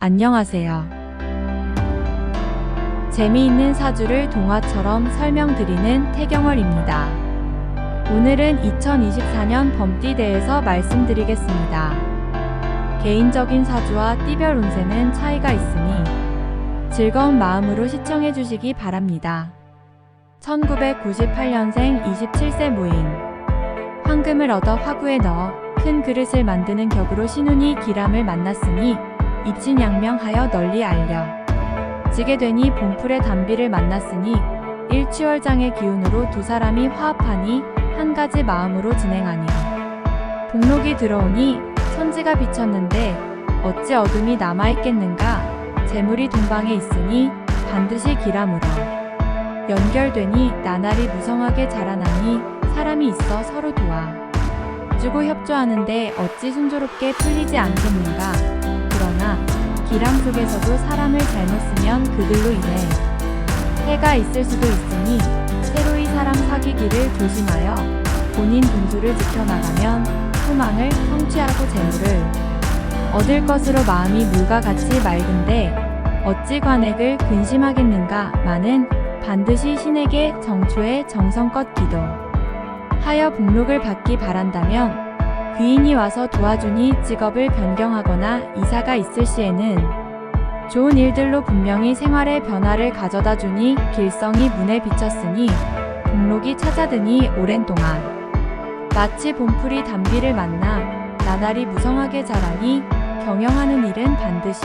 안녕하세요. 재미있는 사주를 동화처럼 설명드리는 태경월입니다. 오늘은 2024년 범띠대에서 말씀드리겠습니다. 개인적인 사주와 띠별 운세는 차이가 있으니 즐거운 마음으로 시청해 주시기 바랍니다. 1998년생 27세 무인. 황금을 얻어 화구에 넣어 큰 그릇을 만드는 격으로 신운이 기람을 만났으니 입신양명하여 널리 알려 지게 되니 봄풀의 단비를 만났으니 일취월장의 기운으로 두 사람이 화합하니 한 가지 마음으로 진행하니 복록이 들어오니 천지가 비쳤는데 어찌 어둠이 남아있겠는가. 재물이 동방에 있으니 반드시 기람으로 연결되니 나날이 무성하게 자라나니 사람이 있어 서로 도와주고 협조하는데 어찌 순조롭게 풀리지 않겠는가. 그러나 기람 속에서도 사람을 잘못 쓰면 그들로 인해 해가 있을 수도 있으니 새로이 사람 사귀기를 조심하여 본인 분수를 지켜나가면 소망을 성취하고 재물을 얻을 것으로 마음이 물과 같이 맑은데 어찌 관액을 근심하겠는가. 마는 반드시 신에게 정초에 정성껏 기도하여 복록을 받기 바란다면 귀인이 와서 도와주니 직업을 변경하거나 이사가 있을 시에는 좋은 일들로 분명히 생활의 변화를 가져다 주니 길성이 문에 비쳤으니 복록이 찾아드니 오랜 동안 마치 봄풀이 단비를 만나 나날이 무성하게 자라니 경영하는 일은 반드시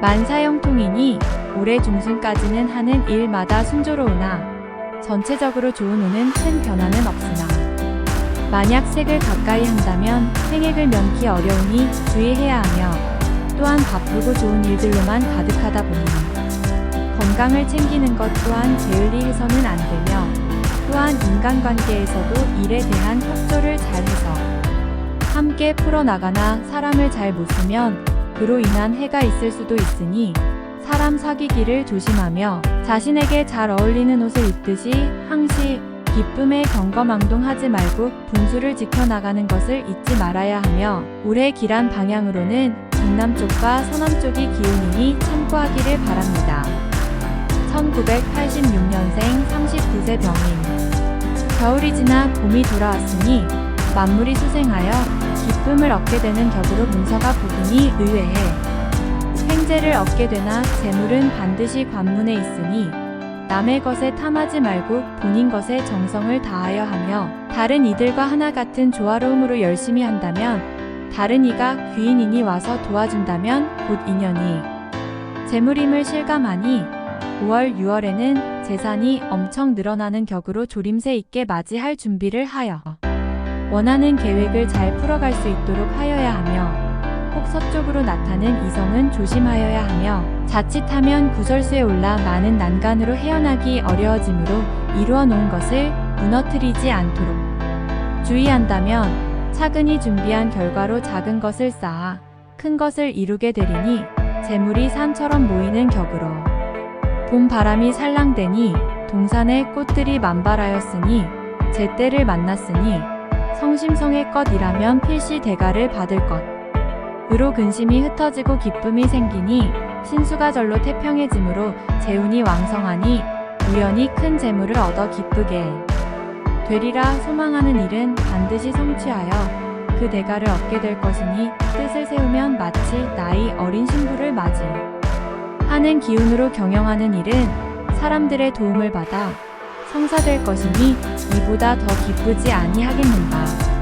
만사형통이니 올해 중순까지는 하는 일마다 순조로우나 전체적으로 좋은 운은 큰 변화는 없으나 만약 색을 가까이 한다면 생액을 면키 어려우니 주의해야 하며 또한 바쁘고 좋은 일들로만 가득하다 보니 건강을 챙기는 것 또한 게을리 해서는 안 되며 또한 인간관계에서도 일에 대한 협조를 잘해서 함께 풀어나가나 사람을 잘 못 쓰면 그로 인한 해가 있을 수도 있으니 사람 사귀기를 조심하며 자신에게 잘 어울리는 옷을 입듯이 항시 기쁨에 경거망동하지 말고 분수를 지켜나가는 것을 잊지 말아야 하며 올해 기란 방향으로는 동남쪽과 서남쪽이 기운이니 참고하기를 바랍니다. 1986년생 39세 병인. 겨울이 지나 봄이 돌아왔으니 만물이 수생하여 기쁨을 얻게 되는 격으로 문서가 복이니 의외해 횡재를 얻게 되나 재물은 반드시 관문에 있으니 남의 것에 탐하지 말고 본인 것에 정성을 다하여 하며 다른 이들과 하나 같은 조화로움으로 열심히 한다면 다른 이가 귀인이니 와서 도와준다면 곧 인연이 재물임을 실감하니 5월 6월에는 재산이 엄청 늘어나는 격으로 조림새 있게 맞이할 준비를 하여 원하는 계획을 잘 풀어갈 수 있도록 하여야 하며 혹 서쪽으로 나타는 이성은 조심하여야 하며 자칫하면 구설수에 올라 많은 난간으로 헤어나기 어려워지므로 이루어 놓은 것을 무너뜨리지 않도록 주의한다면 차근히 준비한 결과로 작은 것을 쌓아 큰 것을 이루게 되리니 재물이 산처럼 모이는 격으로 봄 바람이 살랑대니 동산에 꽃들이 만발하였으니 제때를 만났으니 성심성의껏 일하면 필시 대가를 받을 것 으로 근심이 흩어지고 기쁨이 생기니 신수가 절로 태평해지므로 재운이 왕성하니 우연히 큰 재물을 얻어 기쁘게 되리라. 소망하는 일은 반드시 성취하여 그 대가를 얻게 될 것이니 뜻을 세우면 마치 나이 어린 신부를 맞이하는 기운으로 경영하는 일은 사람들의 도움을 받아 성사될 것이니 이보다 더 기쁘지 아니하겠는가.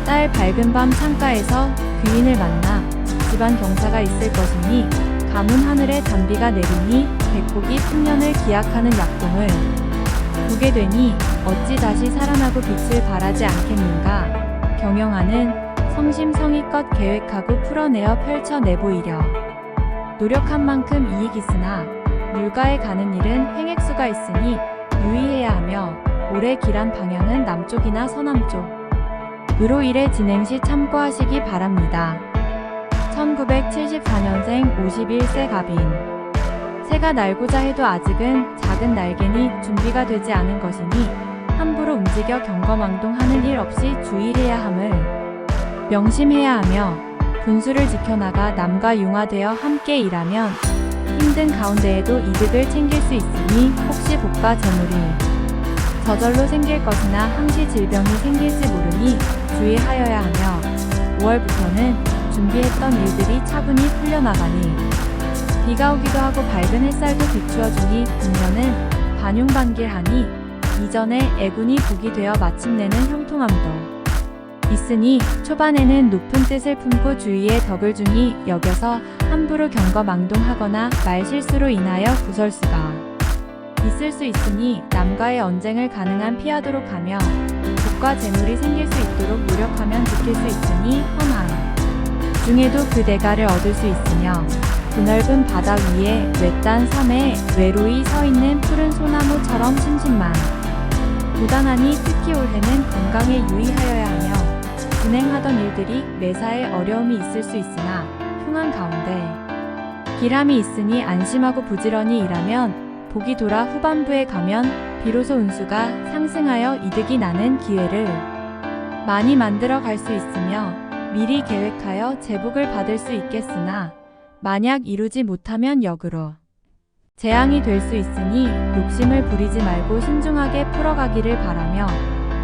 딸 밝은 밤 창가에서 귀인을 만나 집안 경사가 있을 것이니 가문 하늘에 단비가 내리니 백복이 풍년을 기약하는 약동을 보게 되니 어찌 다시 살아나고 빛을 발하지 않겠는가. 경영하는 성심성의껏 계획하고 풀어내어 펼쳐내보이려 노력한 만큼 이익 있으나 물가에 가는 일은 횡액수가 있으니 유의해야 하며 올해 기란 방향은 남쪽이나 서남쪽 으로 일의 진행 시 참고하시기 바랍니다. 1974년생 51세 갑인. 새가 날고자 해도 아직은 작은 날개니 준비가 되지 않은 것이니 함부로 움직여 경거망동하는 일 없이 주의해야 함을 명심해야 하며 분수를 지켜나가 남과 융화되어 함께 일하면 힘든 가운데에도 이득을 챙길 수 있으니 혹시 복과 재물이 저절로 생길 것이나 항시 질병이 생길지 모르니 주의하여야 하며 5월부터는 준비했던 일들이 차분히 풀려나가니 비가 오기도 하고 밝은 햇살도 비추어주니 금년은 반용반길하니 이전에 애군이 복이 되어 마침내는 형통함도 있으니 초반에는 높은 뜻을 품고 주위에 덕을 주니 여겨서 함부로 경거망동하거나 말실수로 인하여 구설수가 있을 수 있으니 남과의 언쟁을 가능한 피하도록 하며 복과 재물이 생길 수 있도록 노력하면 지킬 수 있으니 험한 중에도 그 대가를 얻을 수 있으며 그넓은 바다 위에 외딴 섬에 외로이 서 있는 푸른 소나무처럼 심심만 고단하니 특히 올해는 건강에 유의하여야 하며 진행하던 일들이 매사에 어려움이 있을 수 있으나 흉한 가운데 길함이 있으니 안심하고 부지런히 일하면 복이 돌아 후반부에 가면 비로소 운수가 상승하여 이득이 나는 기회를 많이 만들어 갈 수 있으며 미리 계획하여 제복을 받을 수 있겠으나 만약 이루지 못하면 역으로 재앙이 될 수 있으니 욕심을 부리지 말고 신중하게 풀어가기를 바라며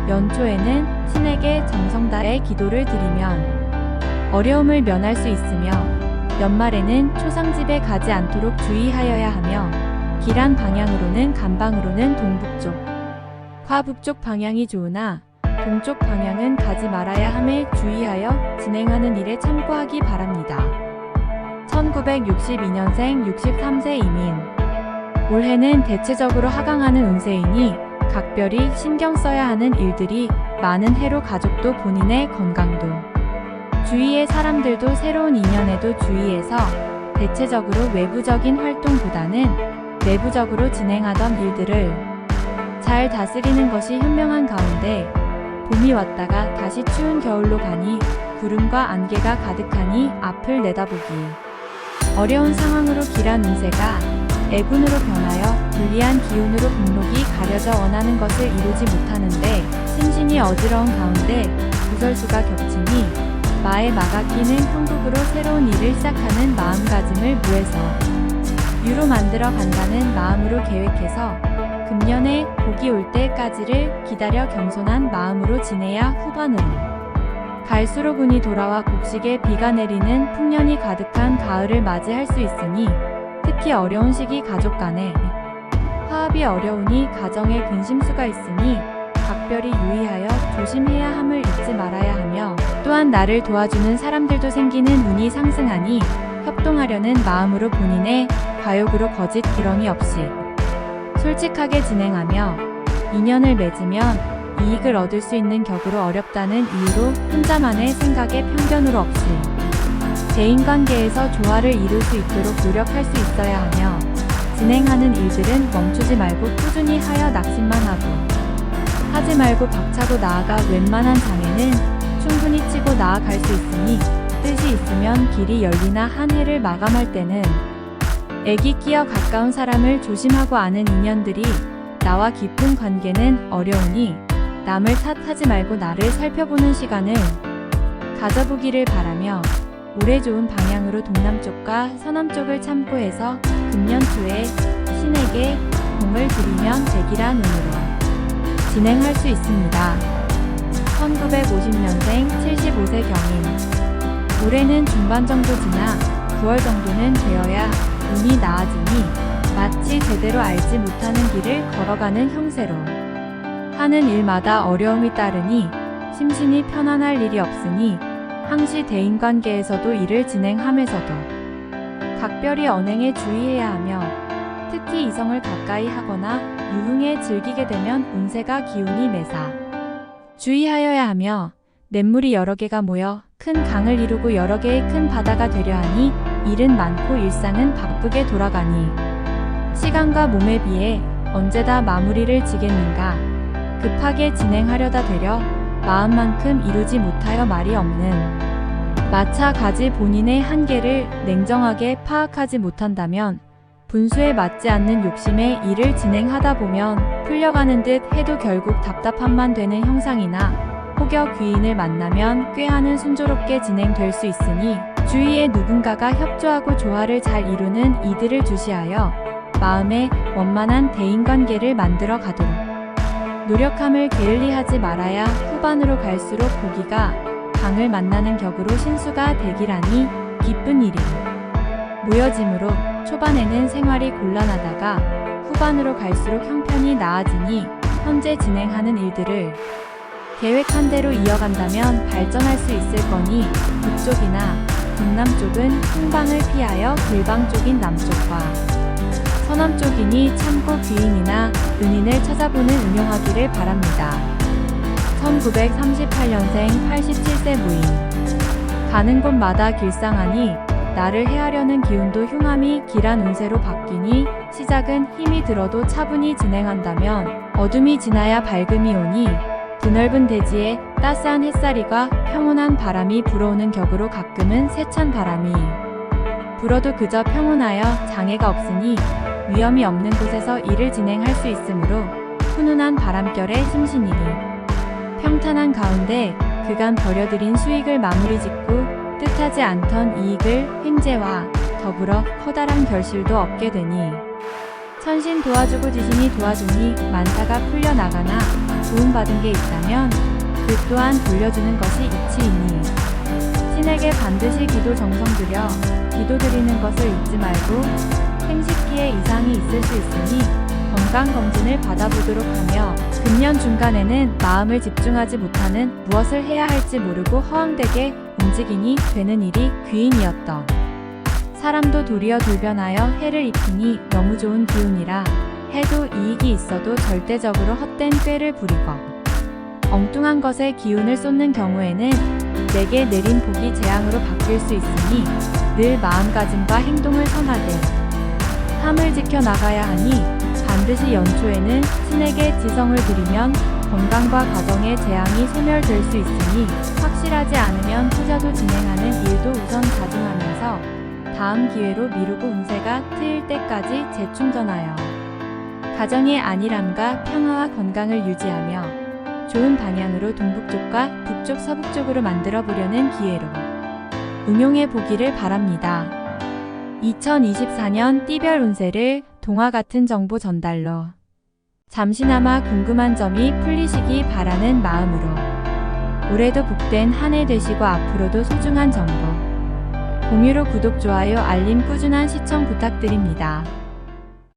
연초에는 신에게 정성 다해 기도를 드리면 어려움을 면할 수 있으며 연말에는 초상집에 가지 않도록 주의하여야 하며 길한 방향으로는 간방으로는 동북쪽, 화북쪽 방향이 좋으나 동쪽 방향은 가지 말아야 함에 주의하여 진행하는 일에 참고하기 바랍니다. 1962년생 63세 이민. 올해는 대체적으로 하강하는 운세이니 각별히 신경 써야 하는 일들이 많은 해로 가족도 본인의 건강도 주위의 사람들도 새로운 인연에도 주의해서 대체적으로 외부적인 활동보다는 내부적으로 진행하던 일들을 잘 다스리는 것이 현명한 가운데 봄이 왔다가 다시 추운 겨울로 가니 구름과 안개가 가득하니 앞을 내다보기 어려운 상황으로 길한 운세가 애군으로 변하여 불리한 기운으로 공록이 가려져 원하는 것을 이루지 못하는데 심신이 어지러운 가운데 구설수가 겹치니 마에 마가 끼는 형국으로 새로운 일을 시작하는 마음가짐을 무해서 유로 만들어 간다는 마음으로 계획해서 금년에 복이 올 때까지를 기다려 겸손한 마음으로 지내야 후반으로 갈수록 운이 돌아와 곡식에 비가 내리는 풍년이 가득한 가을을 맞이할 수 있으니 특히 어려운 시기 가족 간에 화합이 어려우니 가정에 근심수가 있으니 각별히 유의하여 조심해야 함을 잊지 말아야 하며 또한 나를 도와주는 사람들도 생기는 운이 상승하니 협동하려는 마음으로 본인의 과욕으로 거짓 부렁이 없이 솔직하게 진행하며 인연을 맺으면 이익을 얻을 수 있는 격으로 어렵다는 이유로 혼자만의 생각에 편견으로 없이 대인관계에서 조화를 이룰 수 있도록 노력할 수 있어야 하며 진행하는 일들은 멈추지 말고 꾸준히 하여 낙심만 하지 말고 박차고 나아가 웬만한 장애는 충분히 치고 나아갈 수 있으니 뜻이 있으면 길이 열리나 한 해를 마감할 때는 애기 끼어 가까운 사람을 조심하고 아는 인연들이 나와 깊은 관계는 어려우니 남을 탓하지 말고 나를 살펴보는 시간을 가져보기를 바라며 올해 좋은 방향으로 동남쪽과 서남쪽을 참고해서 금년 초에 신에게 공을 드리면 대기란 운으로 진행할 수 있습니다. 1950년생 75세 경인. 올해는 중반 정도 지나 9월 정도는 되어야 운이 나아지니 마치 제대로 알지 못하는 길을 걸어가는 형세로 하는 일마다 어려움이 따르니 심신이 편안할 일이 없으니 항시 대인관계에서도 일을 진행하면서도 각별히 언행에 주의해야 하며 특히 이성을 가까이 하거나 유흥에 즐기게 되면 운세가 기운이 매사 주의하여야 하며 냇물이 여러 개가 모여 큰 강을 이루고 여러 개의 큰 바다가 되려 하니 일은 많고 일상은 바쁘게 돌아가니 시간과 몸에 비해 언제 다 마무리를 지겠는가 급하게 진행하려다 되려 마음만큼 이루지 못하여 말이 없는 마차가지 본인의 한계를 냉정하게 파악하지 못한다면 분수에 맞지 않는 욕심에 일을 진행하다 보면 풀려가는 듯 해도 결국 답답함만 되는 형상이나 혹여 귀인을 만나면 꾀하는 순조롭게 진행될 수 있으니 주위에 누군가가 협조하고 조화를 잘 이루는 이들을 주시하여 마음에 원만한 대인관계를 만들어 가도록 노력함을 게을리하지 말아야 후반으로 갈수록 보기가 강을 만나는 격으로 신수가 되기라니 기쁜 일이 모여짐으로 초반에는 생활이 곤란하다가 후반으로 갈수록 형편이 나아지니 현재 진행하는 일들을 계획한 대로 이어간다면 발전할 수 있을 거니 북쪽이나 동남쪽은 흥방을 피하여 길방 쪽인 남쪽과 서남쪽이니 참고 귀인이나 은인을 찾아보는 응용하기를 바랍니다. 1938년생 87세 무인. 가는 곳마다 길상하니 나를 해하려는 기운도 흉함이 길한 운세로 바뀌니 시작은 힘이 들어도 차분히 진행한다면 어둠이 지나야 밝음이 오니 드넓은 대지에 따스한 햇살이가 평온한 바람이 불어오는 격으로 가끔은 세찬 바람이 불어도 그저 평온하여 장애가 없으니 위험이 없는 곳에서 일을 진행할 수 있으므로 훈훈한 바람결에 심신이니 평탄한 가운데 그간 벌여들인 수익을 마무리 짓고 뜻하지 않던 이익을 횡재와 더불어 커다란 결실도 얻게 되니 천신 도와주고 지신이 도와주니 만사가 풀려나가나 도움받은 게 있다면 그 또한 돌려주는 것이 이치이니 신에게 반드시 기도 정성 들여 기도드리는 것을 잊지 말고 생식기에 이상이 있을 수 있으니 건강검진을 받아보도록 하며 금년 중간에는 마음을 집중하지 못하는 무엇을 해야 할지 모르고 허황되게 움직이니 되는 일이 귀인이었던 사람도 도리어 돌변하여 해를 입히니 너무 좋은 기운이라 해도 이익이 있어도 절대적으로 헛된 꾀를 부리고 엉뚱한 것에 기운을 쏟는 경우에는 내게 내린 복이 재앙으로 바뀔 수 있으니 늘 마음가짐과 행동을 선하되 함을 지켜 나가야 하니 반드시 연초에는 신에게 지성을 드리면 건강과 가정의 재앙이 소멸될 수 있으니 확실하지 않으면 투자도 진행하는 일도 우선 자중하면서 다음 기회로 미루고 운세가 트일 때까지 재충전하여 가정의 안일함과 평화와 건강을 유지하며 좋은 방향으로 동북쪽과 북쪽 서북쪽으로 만들어 보려는 기회로 응용해 보기를 바랍니다. 2024년 띠별 운세를 동화 같은 정보 전달로 잠시나마 궁금한 점이 풀리시기 바라는 마음으로 올해도 복된 한 해 되시고 앞으로도 소중한 정보 공유로 구독, 좋아요, 알림 꾸준한 시청 부탁드립니다.